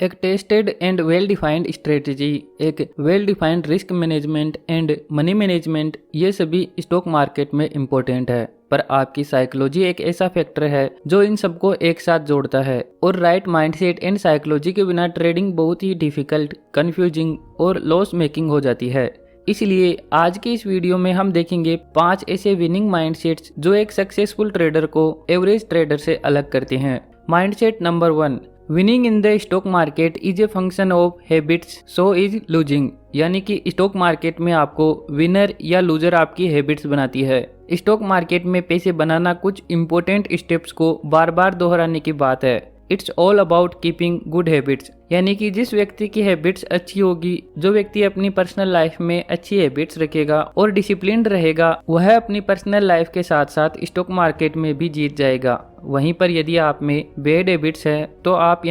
एक tested and well defined strategy, एक well defined risk management and money management, ये सभी स्टॉक मार्केट में इम्पोर्टेंट है। पर आपकी साइकोलॉजी एक ऐसा फैक्टर है जो इन सबको एक साथ जोड़ता है। और राइट माइंडसेट एंड साइकोलॉजी के बिना ट्रेडिंग बहुत ही डिफिकल्ट, कंफ्यूजिंग और लॉस मेकिंग हो जाती है। इसलिए आज के इस वीडियो में हम देखेंगे 5 ऐसे विनिंग माइंडसेट्स जो एक सक्सेसफुल ट्रेडर को एवरेज ट्रेडर से अलग करते हैं। Mindset number 1, winning in the stock market is a function of habits, so is losing. यानी कि स्टॉक मार्केट में आपको विनर या लूजर आपकी हैबिट्स बनाती है। स्टॉक मार्केट में पैसे बनाना कुछ इंपॉर्टेंट स्टेप्स को बार बार दोहराने की बात है। It's all about keeping good habits, यानी कि जिस व्यक्ति की हैबिट्स अच्छी होगी, जो व्यक्ति अपनी पर्सनल लाइफ में अच्छी हैबिट्स रखेगा और डिसिप्लिन्ड रहेगा, वह अपनी पर्सनल लाइफ के साथ साथ स्टॉक मार्केट में भी जीत जाएगा। वहीं पर यदि आप में बैड हैबिट्स है तो आप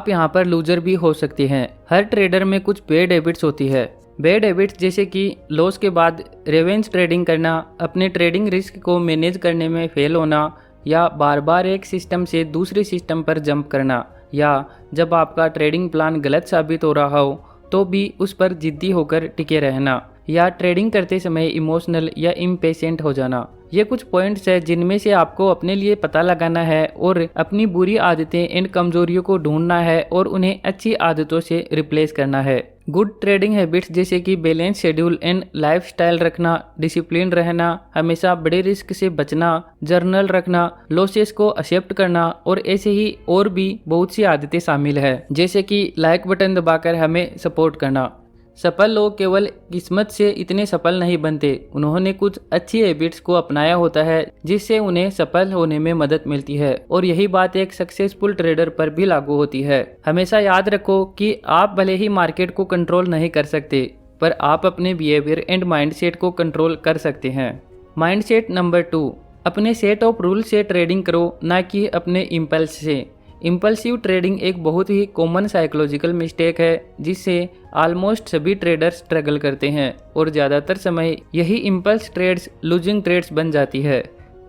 यहाँ पर लूजर भी हो सकते हैं। हर ट्रेडर में कुछ बैड हैबिट्स होती है। बैड हैबिट्स जैसे कि लॉस के बाद रिवेंज ट्रेडिंग करना, अपने ट्रेडिंग रिस्क को मैनेज करने में फेल होना, या बार बार एक सिस्टम से दूसरे सिस्टम पर जंप करना, या जब आपका ट्रेडिंग प्लान गलत साबित हो रहा हो तो भी उस पर जिद्दी होकर टिके रहना, या ट्रेडिंग करते समय इमोशनल या इम्पेशेंट हो जाना। ये कुछ पॉइंट्स है जिनमें से आपको अपने लिए पता लगाना है और अपनी बुरी आदतें एंड कमजोरियों को ढूंढना है और उन्हें अच्छी आदतों से रिप्लेस करना है। गुड ट्रेडिंग हैबिट्स जैसे कि बैलेंस शेड्यूल एंड लाइफस्टाइल रखना, डिसिप्लिन रहना, हमेशा बड़े रिस्क से बचना, जर्नल रखना, लॉसेस को एक्सेप्ट करना, और ऐसे ही और भी बहुत सी आदतें शामिल है। जैसे कि लाइक बटन दबाकर हमें सपोर्ट करना। सफल लोग केवल किस्मत से इतने सफल नहीं बनते, उन्होंने कुछ अच्छी हैबिट्स को अपनाया होता है जिससे उन्हें सफल होने में मदद मिलती है। और यही बात एक सक्सेसफुल ट्रेडर पर भी लागू होती है। हमेशा याद रखो कि आप भले ही मार्केट को कंट्रोल नहीं कर सकते, पर आप अपने बिहेवियर एंड माइंडसेट को कंट्रोल कर सकते हैं। माइंडसेट नंबर 2, अपने सेट ऑफ रूल से ट्रेडिंग करो, ना कि अपने इम्पल्स से। इम्पल्सिव ट्रेडिंग एक बहुत ही कॉमन साइकोलॉजिकल मिस्टेक है जिससे ऑलमोस्ट सभी ट्रेडर्स स्ट्रगल करते हैं, और ज़्यादातर समय यही इम्पल्स ट्रेड्स लूजिंग ट्रेड्स बन जाती है।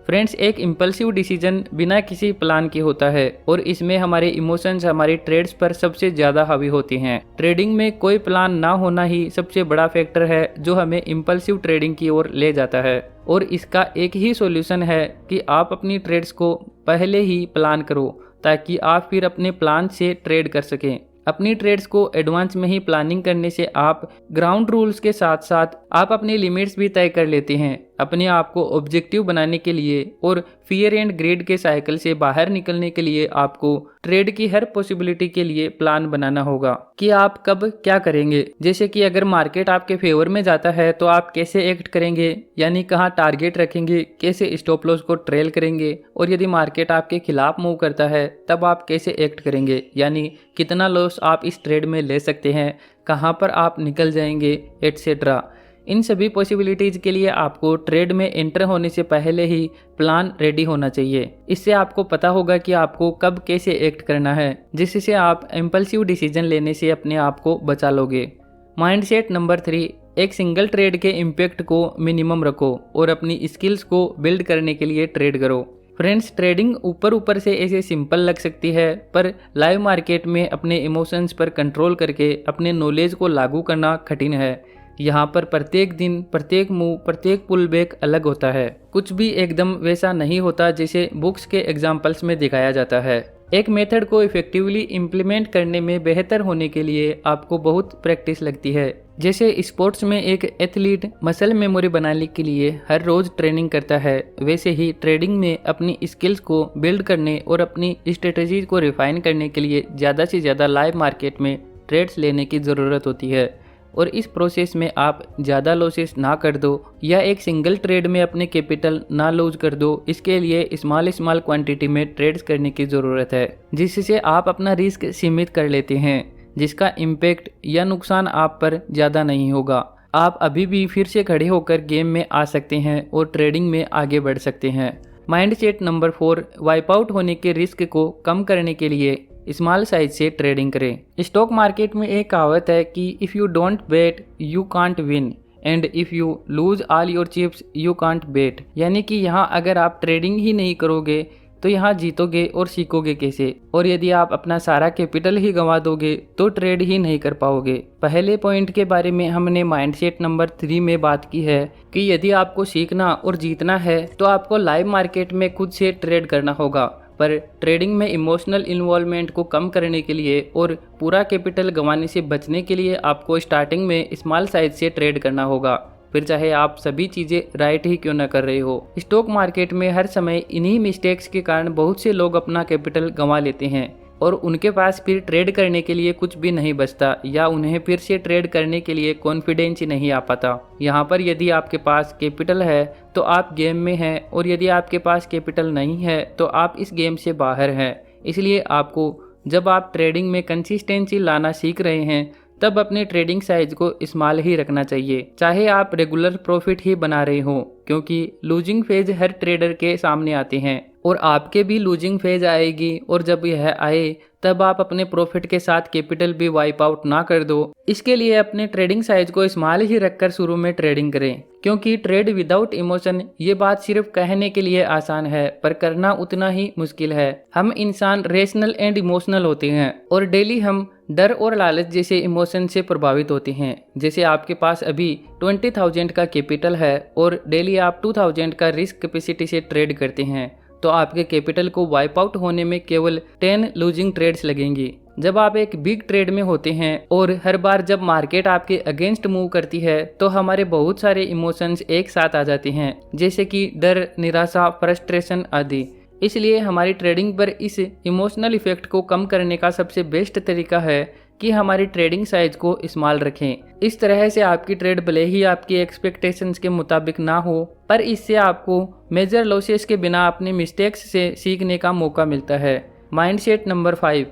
फ्रेंड्स, एक इम्पल्सिव डिसीजन बिना किसी प्लान के होता है और इसमें हमारे इमोशंस हमारी ट्रेड्स पर सबसे ज़्यादा हावी होते हैं। ट्रेडिंग में कोई प्लान ना होना ही सबसे बड़ा फैक्टर है जो हमें इम्पल्सिव ट्रेडिंग की ओर ले जाता है। और इसका एक ही सॉल्यूशन है कि आप अपनी ट्रेड्स को पहले ही प्लान करो, ताकि आप फिर अपने प्लान से ट्रेड कर सकें। अपनी ट्रेड्स को एडवांस में ही प्लानिंग करने से आप ग्राउंड रूल्स के साथ साथ आप अपनी लिमिट्स भी तय कर लेते हैं। अपने आप को ऑब्जेक्टिव बनाने के लिए और फियर एंड ग्रेड के साइकिल से बाहर निकलने के लिए आपको ट्रेड की हर पॉसिबिलिटी के लिए प्लान बनाना होगा कि आप कब क्या करेंगे। जैसे कि अगर मार्केट आपके फेवर में जाता है तो आप कैसे एक्ट करेंगे, यानी कहाँ टारगेट रखेंगे, कैसे स्टॉप लॉस को ट्रेल करेंगे, और यदि मार्केट आपके खिलाफ मूव करता है तब आप कैसे एक्ट करेंगे, यानी कितना लॉस आप इस ट्रेड में ले सकते हैं, कहाँ पर आप निकल जाएंगे, एटसेट्रा। इन सभी पॉसिबिलिटीज़ के लिए आपको ट्रेड में एंटर होने से पहले ही प्लान रेडी होना चाहिए। इससे आपको पता होगा कि आपको कब कैसे एक्ट करना है, जिससे आप इम्पल्सिव डिसीजन लेने से अपने आप को बचा लोगे। माइंडसेट नंबर 3, एक सिंगल ट्रेड के इम्पैक्ट को मिनिमम रखो और अपनी स्किल्स को बिल्ड करने के लिए ट्रेड करो। फ्रेंड्स, ट्रेडिंग ऊपर से ऐसे सिंपल लग सकती है, पर लाइव मार्केट में अपने इमोशंस पर कंट्रोल करके अपने नॉलेज को लागू करना कठिन है। यहाँ पर प्रत्येक दिन, प्रत्येक मूव, प्रत्येक पुल बैक अलग होता है। कुछ भी एकदम वैसा नहीं होता जैसे बुक्स के एग्जाम्पल्स में दिखाया जाता है। एक मेथड को इफेक्टिवली इम्प्लीमेंट करने में बेहतर होने के लिए आपको बहुत प्रैक्टिस लगती है। जैसे स्पोर्ट्स में एक एथलीट मसल मेमोरी बनाने के लिए हर रोज ट्रेनिंग करता है, वैसे ही ट्रेडिंग में अपनी स्किल्स को बिल्ड करने और अपनी स्ट्रेटजीज को रिफाइन करने के लिए ज़्यादा से ज़्यादा लाइव मार्केट में ट्रेड्स लेने की ज़रूरत होती है। और इस प्रोसेस में आप ज़्यादा लॉसेस ना कर दो या एक सिंगल ट्रेड में अपने कैपिटल ना लूज कर दो। इसके लिए स्मॉल क्वांटिटी में ट्रेड्स करने की ज़रूरत है, जिससे आप अपना रिस्क सीमित कर लेते हैं, जिसका इम्पैक्ट या नुकसान आप पर ज़्यादा नहीं होगा। आप अभी भी फिर से खड़े होकर गेम में आ सकते हैं और ट्रेडिंग में आगे बढ़ सकते हैं। माइंडसेट नंबर 4, वाइप आउट होने के रिस्क को कम करने के लिए स्मॉल साइज से ट्रेडिंग करें। स्टॉक मार्केट में एक कहावत है कि if you don't bet you can't win and if you lose all your chips you can't bet, यानी कि यहाँ अगर आप ट्रेडिंग ही नहीं करोगे तो यहाँ जीतोगे और सीखोगे कैसे। और यदि आप अपना सारा कैपिटल ही गंवा दोगे तो ट्रेड ही नहीं कर पाओगे। पहले पॉइंट के बारे में हमने माइंडसेट नंबर 3 में बात की है कि यदि आपको सीखना और जीतना है तो आपको लाइव मार्केट में खुद से ट्रेड करना होगा। पर ट्रेडिंग में इमोशनल इन्वॉल्वमेंट को कम करने के लिए और पूरा कैपिटल गंवाने से बचने के लिए आपको स्टार्टिंग में स्मॉल साइज से ट्रेड करना होगा, फिर चाहे आप सभी चीज़ें राइट ही क्यों ना कर रहे हो। स्टॉक मार्केट में हर समय इन्हीं मिस्टेक्स के कारण बहुत से लोग अपना कैपिटल गंवा लेते हैं और उनके पास फिर ट्रेड करने के लिए कुछ भी नहीं बचता या उन्हें फिर से ट्रेड करने के लिए कॉन्फिडेंस ही नहीं आ पाता। यहाँ पर यदि आपके पास कैपिटल है तो आप गेम में हैं और यदि आपके पास कैपिटल नहीं है तो आप इस गेम से बाहर हैं। इसलिए आपको जब आप ट्रेडिंग में कंसिस्टेंसी लाना सीख रहे हैं तब अपने ट्रेडिंग साइज को स्मॉल ही रखना चाहिए, चाहे आप रेगुलर प्रॉफिट ही बना रहे हो, क्योंकि लूजिंग फेज हर ट्रेडर के सामने आते हैं और आपके भी लूजिंग फेज आएगी। और जब यह आए तब आप अपने प्रॉफिट के साथ कैपिटल भी वाइप आउट ना कर दो। इसके लिए अपने ट्रेडिंग साइज को स्मॉल ही रखकर शुरू में ट्रेडिंग करें, क्योंकि ट्रेड विदाउट इमोशन ये बात सिर्फ कहने के लिए आसान है पर करना उतना ही मुश्किल है। हम इंसान रेशनल एंड इमोशनल होते हैं और डेली हम डर और लालच जैसे इमोशन से प्रभावित होते हैं। जैसे आपके पास अभी 20,000 का कैपिटल है और डेली आप 2,000 का रिस्क कैपेसिटी से ट्रेड करते हैं तो आपके कैपिटल को वाइप आउट होने में केवल 10 लूजिंग ट्रेड्स लगेंगी। जब आप एक बिग ट्रेड में होते हैं और हर बार जब मार्केट आपके अगेंस्ट मूव करती है तो हमारे बहुत सारे इमोशंस एक साथ आ जाते हैं, जैसे कि डर, निराशा, फ्रस्ट्रेशन आदि। इसलिए हमारी ट्रेडिंग पर इस इमोशनल इफेक्ट को कम करने का सबसे बेस्ट तरीका है कि हमारी ट्रेडिंग साइज को स्मॉल रखें। इस तरह से आपकी ट्रेड भले ही आपकी एक्सपेक्टेशंस के मुताबिक ना हो पर इससे आपको मेजर लॉसेस के बिना अपने मिस्टेक्स से सीखने का मौका मिलता है। माइंडसेट नंबर 5,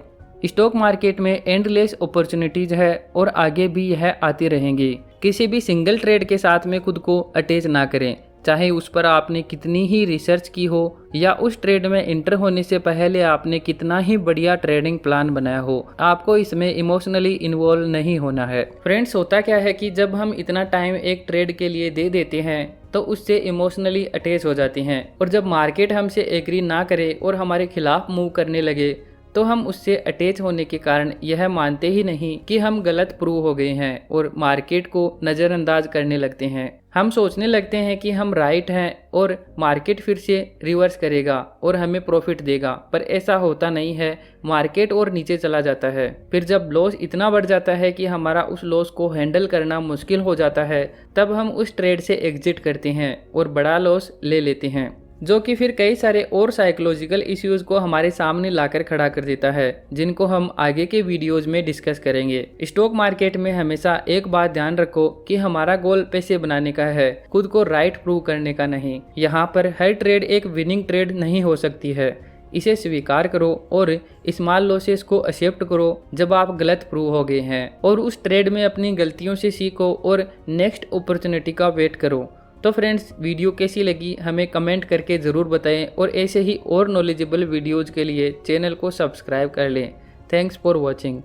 स्टॉक मार्केट में एंडलेस अपॉर्चुनिटीज है और आगे भी यह आती रहेंगी। किसी भी सिंगल ट्रेड के साथ में खुद को अटैच ना करें, चाहे उस पर आपने कितनी ही रिसर्च की हो या उस ट्रेड में इंटर होने से पहले आपने कितना ही बढ़िया ट्रेडिंग प्लान बनाया हो, आपको इसमें इमोशनली इन्वॉल्व नहीं होना है। फ्रेंड्स, होता क्या है कि जब हम इतना टाइम एक ट्रेड के लिए दे देते हैं तो उससे इमोशनली अटैच हो जाते हैं और जब मार्केट हमसे एग्री ना करे और हमारे खिलाफ मूव करने लगे तो हम उससे अटैच होने के कारण यह मानते ही नहीं कि हम गलत प्रूव हो गए हैं और मार्केट को नज़रअंदाज करने लगते हैं। हम सोचने लगते हैं कि हम राइट हैं और मार्केट फिर से रिवर्स करेगा और हमें प्रॉफिट देगा, पर ऐसा होता नहीं है। मार्केट और नीचे चला जाता है। फिर जब लॉस इतना बढ़ जाता है कि हमारा उस लॉस को हैंडल करना मुश्किल हो जाता है, तब हम उस ट्रेड से एग्जिट करते हैं और बड़ा लॉस ले लेते हैं, जो कि फिर कई सारे और साइकोलॉजिकल इश्यूज को हमारे सामने लाकर खड़ा कर देता है, जिनको हम आगे के वीडियोज में डिस्कस करेंगे। स्टॉक मार्केट में हमेशा एक बात ध्यान रखो कि हमारा गोल पैसे बनाने का है, खुद को राइट प्रूव करने का नहीं। यहाँ पर हर ट्रेड एक विनिंग ट्रेड नहीं हो सकती है। इसे स्वीकार करो और स्मॉल लॉसेस को एक्सेप्ट करो जब आप गलत प्रूव हो गए हैं और उस ट्रेड में अपनी गलतियों से सीखो और नेक्स्ट अपॉर्चुनिटी का वेट करो। तो फ्रेंड्स, वीडियो कैसी लगी हमें कमेंट करके ज़रूर बताएं और ऐसे ही और नॉलेजेबल वीडियोज़ के लिए चैनल को सब्सक्राइब कर लें। Thanks for watching.